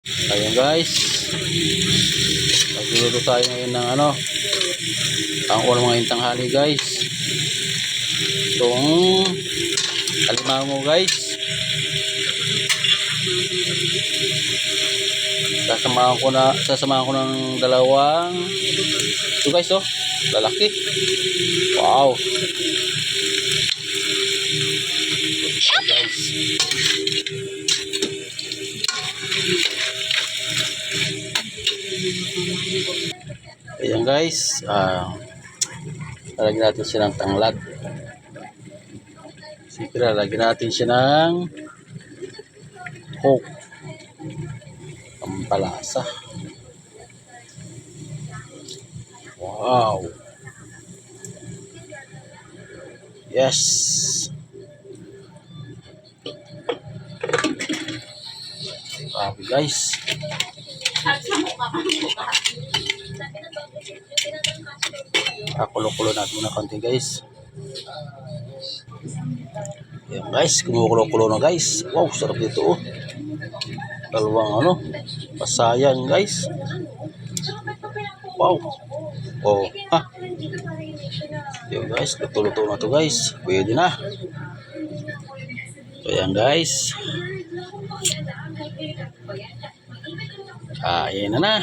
Ayun guys, magluluto tayo ngayon ng ano, ang ulam ngayong tanghali guys. Itong alimango guys. Sasamahan ko ng dalawang ito guys, oh, lalaki. Wow. Guys. Ayan guys, lalagyan natin siya ng tanglad. Siyempre, lalagyan natin siya ng coke. Pampalasa. Wow. Yes. Grabe guys. Kulo-kulo natin muna konti guys. Ayan guys, kumukulo-kulo na guys. Wow, sarap dito oh. Dalawang ano, pasayan guys. Wow. Oh, ha. Ayan guys, luto-luto na to guys. Pwede na. Ayan guys. Ayan na na.